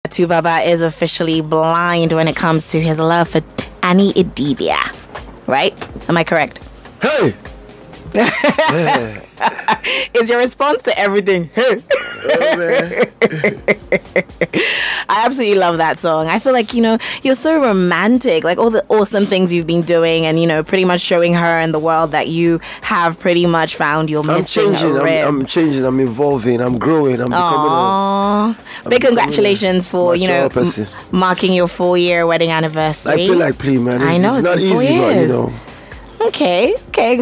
Baba is officially blind when it comes to his love for Annie Idibia. Right? Am I correct? Hey! Is your response to everything? Hey! I absolutely love that song. I feel like, you're so romantic, like all the awesome things you've been doing and, pretty much showing her and the world that you have pretty much found your missing rib. I'm changing, I'm evolving, I'm growing, I'm becoming big congratulations for, marking your 4-year wedding anniversary. I feel like play, man. I know, it's not easy, but, Okay.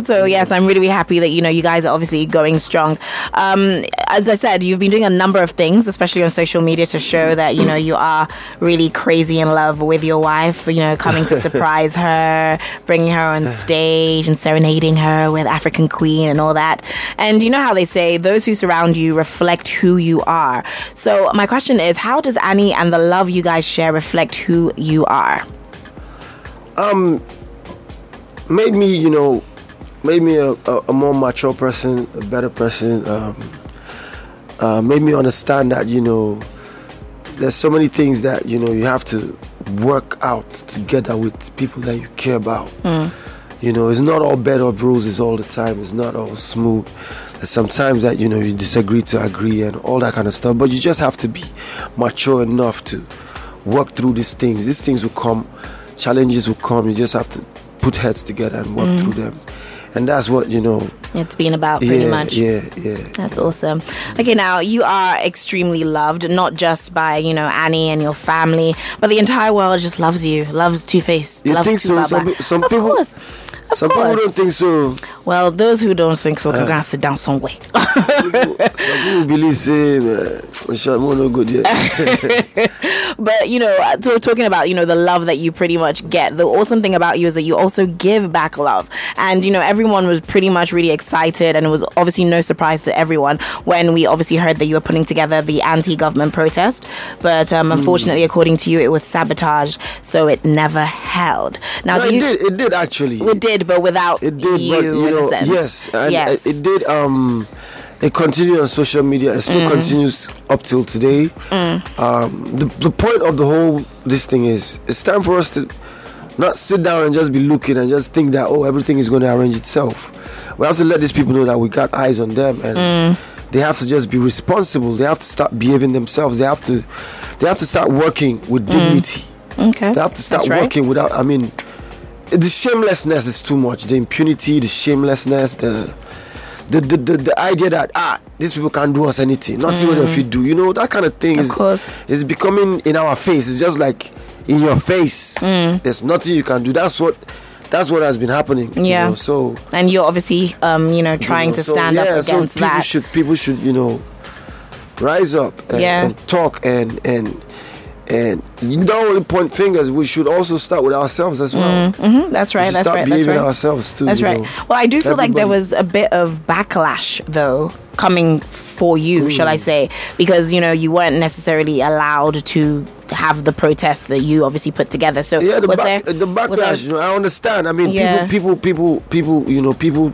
So yes, I'm really happy that you guys are obviously going strong. As I said, you've been doing a number of things, especially on social media, to show that you are really crazy in love with your wife. Coming to surprise her, bringing her on stage and serenading her with African Queen and all that. And you know how they say those who surround you reflect who you are. So my question is, how does Annie and the love you guys share reflect who you are? Made me a more mature person, a better person. Made me understand that there's so many things that you have to work out together with people that you care about. It's not all bed of roses all the time. It's not all smooth. There's sometimes that you disagree to agree and all that kind of stuff. But you just have to be mature enough to work through these things. These things will come, challenges will come. You just have to put heads together and work through them, and that's what it's been about pretty much. Yeah. That's awesome. Okay, now you are extremely loved, not just by Annie and your family, but the entire world just loves you, loves 2face. You loves think so? Some of people, course. Some people don't think so. Well, those who don't think so can go and sit down somewhere. Some people believe no good yet. But so talking about the love that you pretty much get, the awesome thing about you is that you also give back love, and everyone was pretty much really excited, and it was obviously no surprise to everyone when we obviously heard that you were putting together the anti-government protest, but unfortunately, according to you, it was sabotaged, so it never held. Now, it did actually. It did, but without it did, you, but, in a sense. Yes, and yes, it did. It continued on social media. It still continues up till today. The point of the whole this thing is, it's time for us to not sit down and just be looking and just think that everything is going to arrange itself. We have to let these people know that we got eyes on them, and they have to just be responsible. They have to start behaving themselves. They have to start working with dignity. Okay, they have to start working without. The shamelessness is too much. The impunity, the shamelessness, the idea that these people can't do us anything, nothing what if you do, that kind of thing is becoming in our face. It's just like in your face. There's nothing you can do. That's what has been happening. Yeah. So and you're obviously trying to stand up against that. People should rise up and talk and you don't only point fingers. We should also start with ourselves as well. That's right. That's right. Behaving ourselves too. That's right. Well, I do feel like there was a bit of backlash though coming for you, shall I say, because you weren't necessarily allowed to have the protest that you obviously put together. So the backlash. I understand. People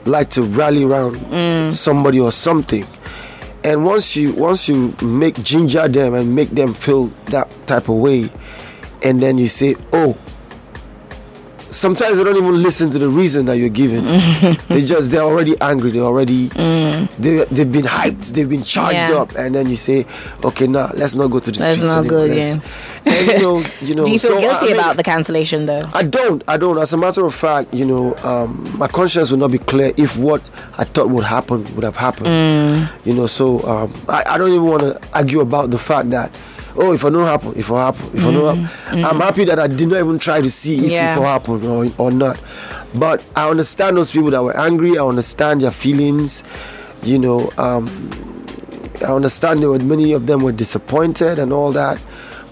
like to rally around somebody or something. And once you make ginger them and make them feel that type of way, and then you say, sometimes they don't even listen to the reason that you're giving. They're already angry. They're already they've been hyped. They've been charged up, and then you say, okay, let's not go to the streets anymore. That's not good. And do you feel guilty about the cancellation though? I don't. As a matter of fact, my conscience will not be clear if what I thought would have happened. So I don't even want to argue about the fact that if I don't happen, if it happen. I'm happy that I did not even try to see if it happened or not. But I understand those people that were angry. I understand their feelings. I understand many of them were disappointed and all that.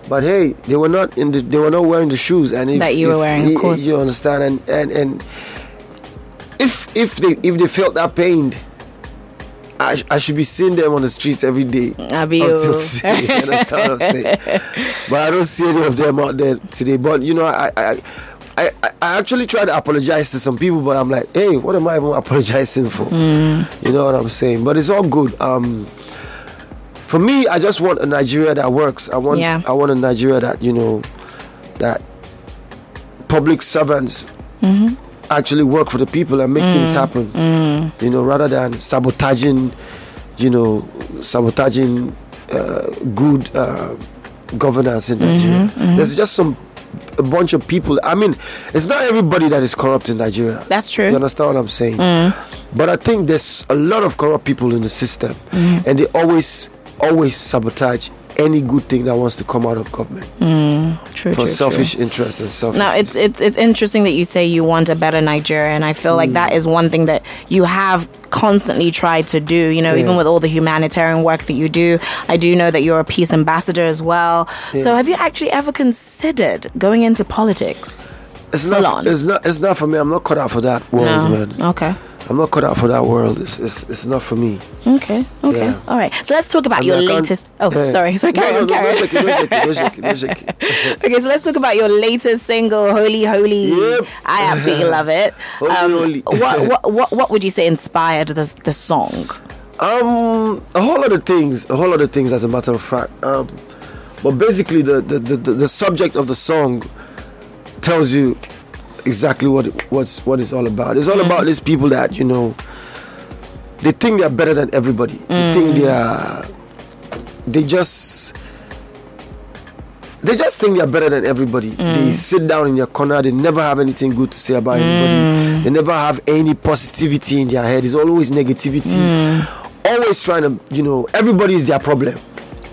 But hey, they were not wearing the shoes, and that you were wearing, of course. You understand, and if they felt that pain, I should be seeing them on the streets every day. You understand what I'm saying? But I don't see any of them out there today. But I actually try to apologize to some people, but I'm like, hey, what am I even apologizing for? You know what I'm saying? But it's all good. For me, I just want a Nigeria that works. I want a Nigeria that, that public servants actually work for the people and make things happen. Rather than sabotaging good governance in Nigeria. There's just a bunch of people. I mean, it's not everybody that is corrupt in Nigeria. That's true. You understand what I'm saying? But I think there's a lot of corrupt people in the system, and they always sabotage any good thing that wants to come out of government for selfish interests and selfish. Now, it's interesting that you say you want a better Nigeria, and I feel like that is one thing that you have constantly tried to do, even with all the humanitarian work that you do. I do know that you're a peace ambassador as well. So have you actually ever considered going into politics? It's not for me. I'm not cut out for that world, man. Okay. I'm not cut out for that world. It's not for me. Okay. Yeah. All right. So let's talk about your latest. Sorry. Carry on. Okay, so let's talk about your latest single, Holy Holy. Yep. I absolutely love it. Holy. What would you say inspired the song? A whole lot of things. As a matter of fact. But basically, the subject of the song tells you exactly what it's all about. It's all about these people that they think they're better than everybody. They think they just think they're better than everybody. They sit down in their corner. They never have anything good to say about anybody. They never have any positivity in their head. It's always negativity. Always trying to everybody is their problem.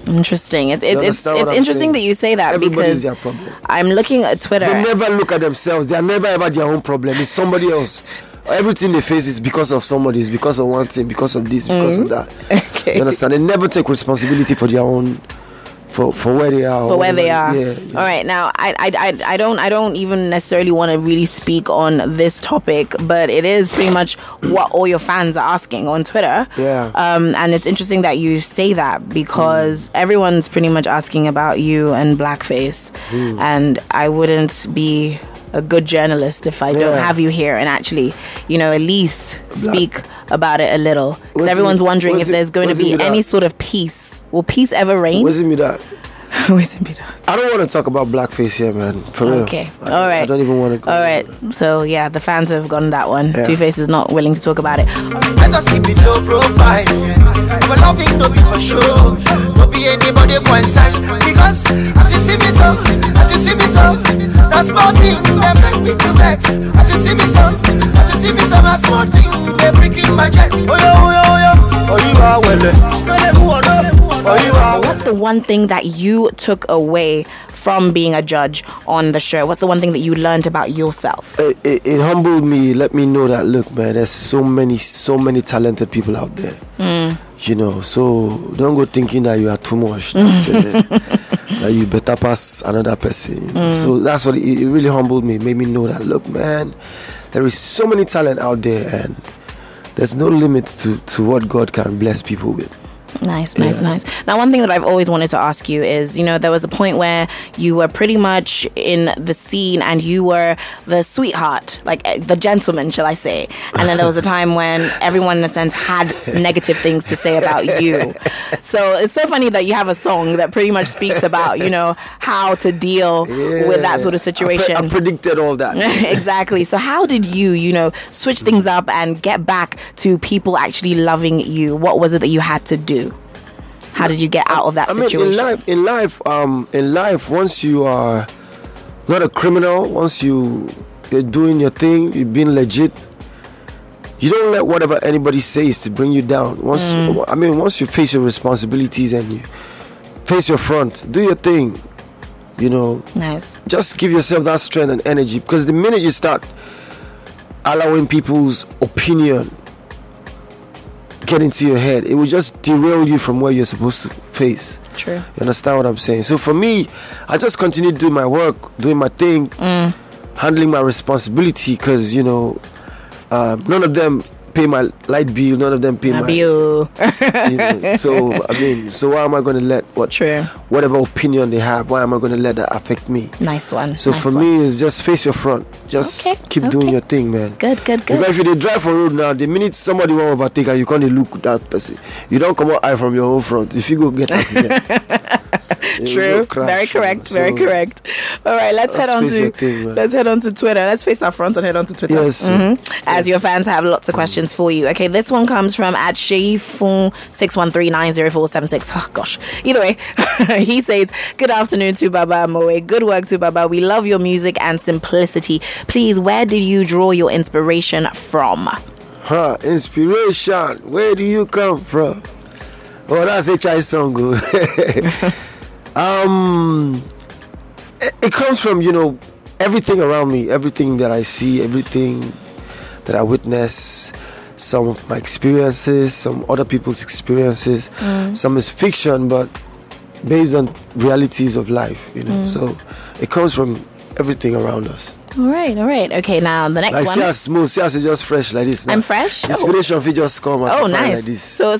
Interesting. It's interesting that you say that. Everybody's because their problem. I'm looking at Twitter. They never look at themselves. They are never ever their own problem. It's somebody else. Everything they face is because of somebody. It's because of one thing. Because of this. Because of that. Okay. You understand? They never take responsibility for their own. For where they are. For where they are. Yeah. All right. Now, I don't even necessarily want to really speak on this topic, but it is pretty much what all your fans are asking on Twitter. Yeah. And it's interesting that you say that because everyone's pretty much asking about you and Blackface, and I wouldn't be a good journalist if I don't have you here and actually, at least speak about it a little. Because everyone's wondering if there's going to be any sort of peace. Will peace ever reign? Where's it me that? Where's it me that? I don't want to talk about Blackface here, man. For real. Okay. All right. I don't even want to go. All right. So, the fans have gotten that one. Yeah. 2face is not willing to talk about it. Let us keep it low profile. But loving no be for sure. No be anybody concerned. Because as you see me so, that's small things that make me to vex. As you see me so, that's small things they breaking my chest. Oh you are What's the one thing that you took away from being a judge on the show? What's the one thing that you learned about yourself? It humbled me. Let me know that, look, man, there's so many talented people out there. So don't go thinking that you are too much. That you better pass another person. So that's what it really humbled me. Made me know that, look, man, there is so many talent out there, and there's no limit to what God can bless people with. Nice. Now, one thing that I've always wanted to ask you is, there was a point where you were pretty much in the scene and you were the sweetheart, like the gentleman, shall I say. And then there was a time when everyone, in a sense, had negative things to say about you. So it's so funny that you have a song that pretty much speaks about, how to deal with that sort of situation. I predicted all that. Exactly. So how did you, switch things up and get back to people actually loving you? What was it that you had to do? How did you get out of that situation? In life, once you are not a criminal, once you're doing your thing, you're being legit, you don't let whatever anybody says to bring you down. Once you face your responsibilities and you face your front, do your thing. Nice. Just give yourself that strength and energy, because the minute you start allowing people's opinion get into your head, it will just derail you from where you're supposed to face. True. You understand what I'm saying? So for me, I just continue doing my work, doing my thing, handling my responsibility, because none of them pay my light bill. None of them pay my bill. So why am I going to let whatever opinion they have? Why am I going to let that affect me? Nice one. So for me, it's just face your front. Just keep doing your thing, man. Good. Because if you drive for road now, the minute somebody want to overtake and you can't look at that person, you don't come out eye from your own front. If you go get accident. True. Very correct. Very correct. All right, let's head on to Twitter. Let's face our front and head on to Twitter. Yes. As your fans have lots of questions for you. Okay, this one comes from @Sheifun61390476. Oh gosh. Either way, he says, "Good afternoon to Baba Moe. Good work to Baba. We love your music and simplicity. Please, where did you draw your inspiration from?" Inspiration. Where do you come from? Oh, that's a Chai song. It comes from, everything around me, everything that I see, everything that I witness, some of my experiences, some other people's experiences. Some is fiction, but based on realities of life, So it comes from everything around us. All right. Okay, now the next one. See how smooth, see how it's just fresh like this now. I'm fresh? Inspiration if you just come nice. Like this. So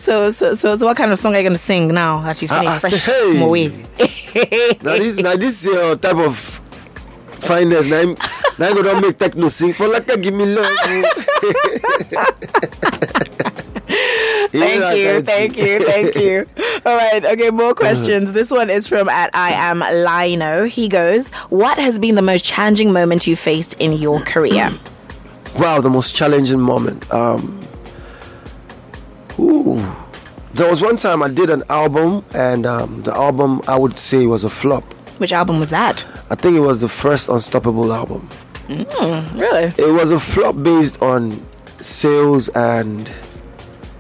what kind of song are you going to sing now that you've seen it fresh? Now this type of fineness. Now I don't make techno sing for like give me love. Thank you. All right, okay, more questions. This one is from @IamLino. He goes, "What has been the most challenging moment you faced in your career?" Wow, the most challenging moment. There was one time I did an album, and the album I would say was a flop. Which album was that? I think it was the first Unstoppable album. Really? It was a flop based on sales and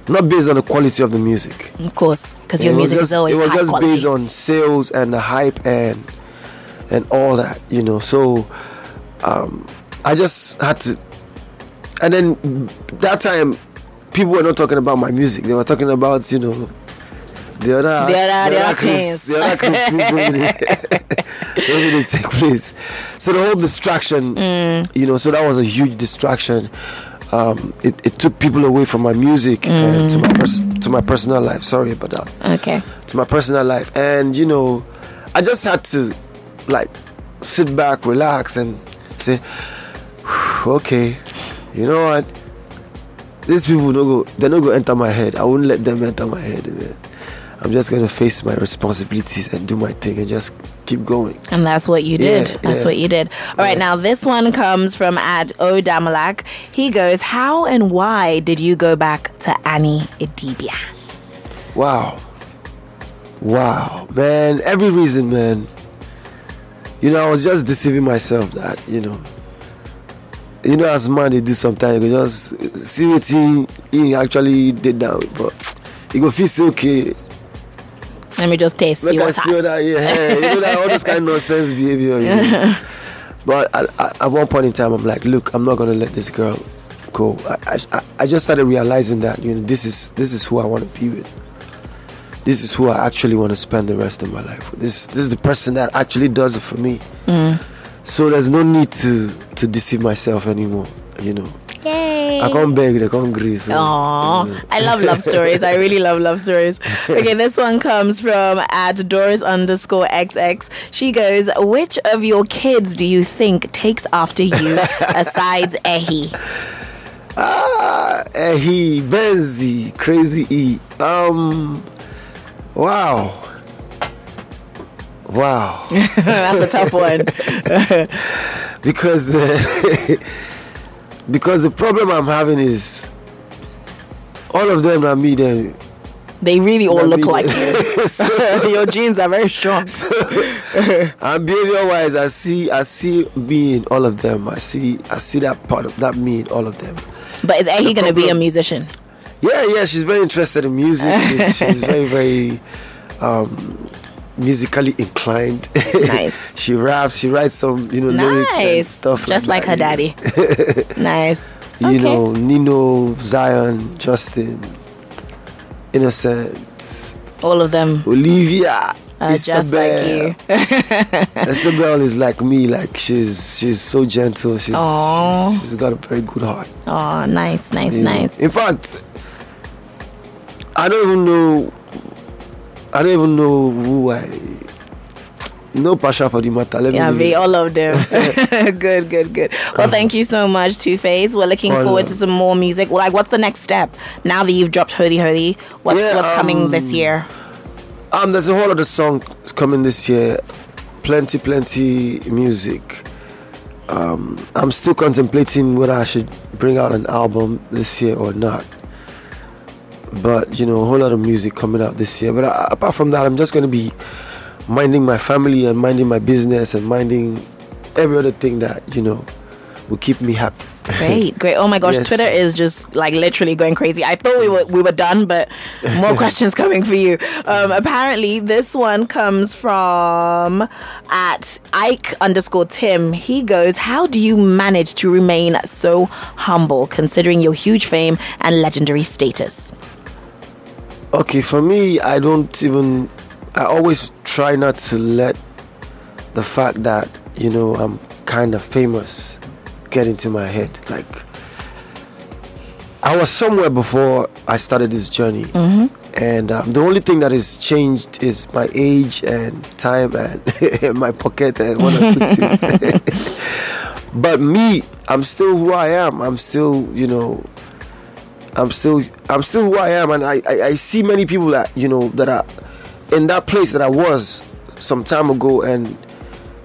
not based on the quality of the music. Of course, because your music is always high quality. It was just based on sales and the hype and all that, So I just had to. And then that time, people were not talking about my music. They were talking about, the other things. The other Christians really take place. So the whole distraction, so that was a huge distraction. It took people away from my music and to my personal life. Sorry about that. Okay. To my personal life, and I just had to sit back, relax, and say, okay, you know what? These people they're not gonna enter my head. I wouldn't let them enter my head. I'm just gonna face my responsibilities and do my thing and just keep going. And that's what you did. That's what you did. All right, now this one comes from @Odamalak. He goes, "How and why did you go back to Annie Idibia?" Wow, man. Every reason, man. I was just deceiving myself that, as man they do sometimes, you just see what he actually did that, but you go feel so okay. Let me just taste your taste. That all this kind of nonsense behavior. But at one point in time, I'm like, look, I'm not gonna let this girl go. I just started realizing that this is who I want to be with. This is who I actually want to spend the rest of my life with. This is the person that actually does it for me. So there's no need to deceive myself anymore. Yay. I can't beg, they can't grease. So, I love love stories. I really love love stories. Okay, this one comes from @Doris_XX. She goes, "Which of your kids do you think takes after you besides Ehi?" Ehi, Benzi, Crazy E. Wow. That's a tough one. Because the problem I'm having is all of them are me. They really all look like you. Your genes are very strong. And behavior-wise, I see me in all of them. I see that part of that me in all of them. But is Ehi going to be a musician? Yeah. She's very interested in music. She's very, very musically inclined. Nice. She raps. She writes some, lyrics and stuff. Just like her daddy. Nice. Nino, Zion, Justin, Innocent. All of them. Olivia. just like you. Isabel is like me. Like she's so gentle. She's got a very good heart. Oh, nice. In fact, I don't even know who I. No passion for the matter. All of them. Good. Well, thank you so much, 2face. We're looking forward to some more music. Like, what's the next step now that you've dropped Holy Holy? What's coming this year? There's a whole other song coming this year. Plenty music. I'm still contemplating whether I should bring out an album this year or not. But a whole lot of music coming out this year. But apart from that, I'm just going to be minding my family and minding my business and minding every other thing that will keep me happy. Great. Oh my gosh, yes. Twitter is just like literally going crazy. I thought we were done, but more questions coming for you. Apparently this one comes from at Ike_Tim. He goes, how do you manage to remain so humble considering your huge fame and legendary status? Okay, for me, I always try not to let the fact that I'm kind of famous get into my head. Like, I was somewhere before I started this journey, and the only thing that has changed is my age and time and my pocket and one or two things. But me, I'm still who I am. I'm still who I am, and I see many people that that are in that place that I was some time ago, and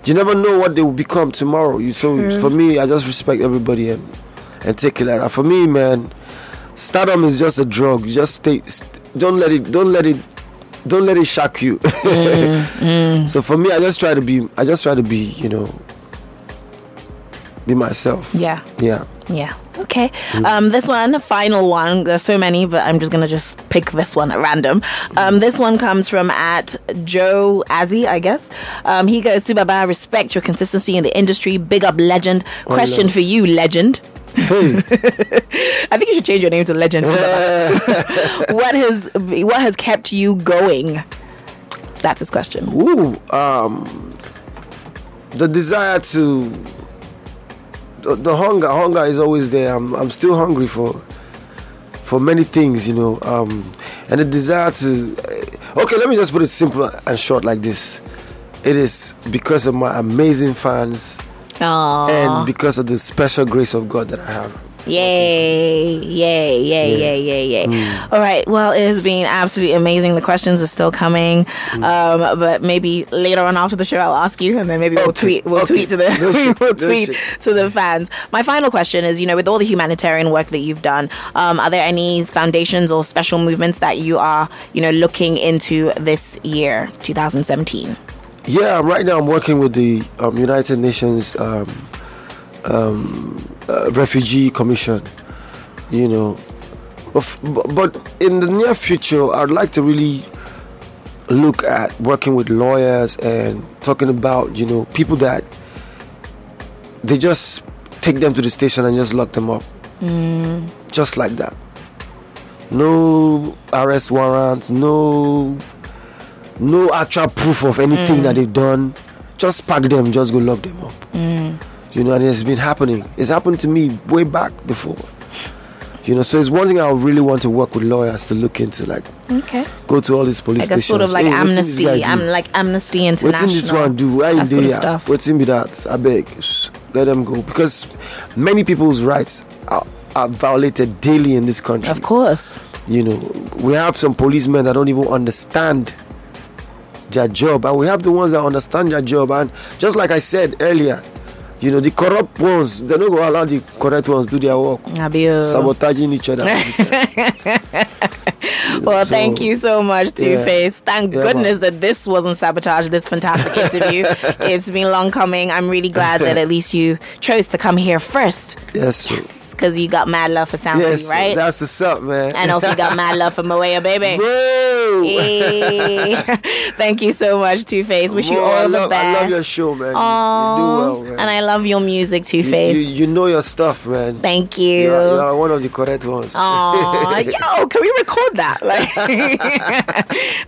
you never know what they will become tomorrow. For me, I just respect everybody and take it like that. For me, man, stardom is just a drug. You just don't let it shock you. So for me, I just try to be be myself. Yeah. Okay. Mm. This one, final one. There's so many, but I'm just gonna pick this one at random. This one comes from at Joe Azzy, I guess. He goes, to Baba, respect your consistency in the industry. Big up, legend. Question for you, legend. Hey. I think you should change your name to Legend. What has kept you going? That's his question. Ooh, the desire to. The hunger is always there. I'm still hungry for many things, and the desire to. Okay, let me just put it simple and short like this. It is because of my amazing fans. Aww. And because of the special grace of God that I have. Yay. All right, well, it has been absolutely amazing. The questions are still coming, but maybe later on after the show I'll ask you, and then maybe we'll tweet to the fans. My final question is, with all the humanitarian work that you've done, are there any foundations or special movements that you are looking into this year, 2017? Yeah, right now I'm working with the United Nations Refugee Commission, but in the near future I'd like to really look at working with lawyers and talking about people that they just take them to the station and just lock them up, just like that. No arrest warrants, no actual proof of anything that they've done. Just pack them, just go lock them up. And it's been happening. It's happened to me way back before. So it's one thing I really want to work with lawyers to look into, go to all these police stations. Sort of like Amnesty. I'm like Amnesty International. What's in this one do? What's in be that? I beg, let them go, because many people's rights are violated daily in this country. Of course. We have some policemen that don't even understand their job, and we have the ones that understand their job. And just like I said earlier, the corrupt ones, they don't go allow the correct ones do their work, sabotaging each other. Well, thank you so much, 2face. Thank goodness that this wasn't sabotage, this fantastic interview. It's been long coming. I'm really glad that at least you chose to come here first. Yes. Because you got mad love for Soundcity, right? That's what's up, man. And also you got mad love for Moea, baby. Bro! Hey. Thank you so much, 2face. Wish you all the best. I love your show, man. Aww. You do well, man. And I love your music, 2face. You know your stuff, man. Thank you. You are one of the correct ones. Aww. Yo, can we record that? Like,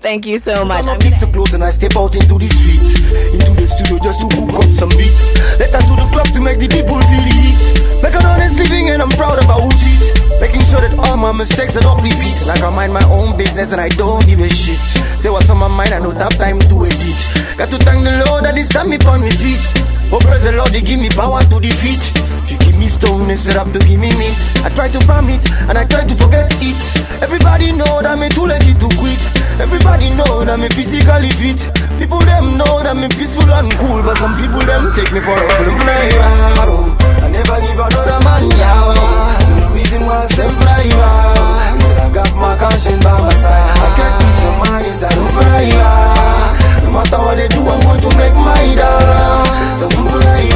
thank you so much. I'm piece of clothes and I step out into the streets, into the studio just to cook up some beats. Let us to the club to make the people feel the heat. Make an honest living and I'm proud about who's it. Making sure that all my mistakes I don't repeat. Like I mind my own business and I don't give a shit. Say what's on my mind, I don't have time to edit. Got to thank the Lord that He stand me on my feet. Oh praise the Lord, He give me power to defeat. She give me stone instead of to give me meat. I try to farm it and I try to forget it. Everybody know that me too legit to quit. Everybody know that me physically fit. People them know that me peaceful and cool, but some people them take me for a fool. I never give another man yawa. The reason why I say fly, I got my conscience by my side. I get peace of mind inside of fly. No matter what they do, I'm going to make my dollar. So I'm fly.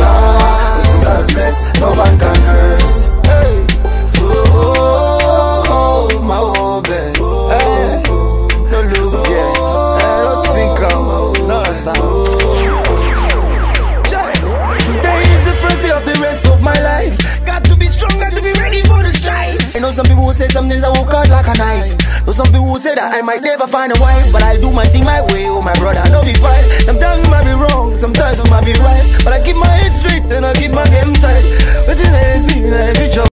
God's blessed, no man can curse. Hey. Oh, my Owambe. Hey. No look, yeah. Don't think I'm no stop. Today is the first day of the rest of my life. Got to be strong, got to be ready for the strife. I know some people who say some days I work hard like a knife. Know some people who say that I might never find a wife, but I do my thing my way. Oh my brother, don't be fight. Sometimes I might be wrong, sometimes I might be right, but I keep my head straight and I keep my game tight. But then I see in every job.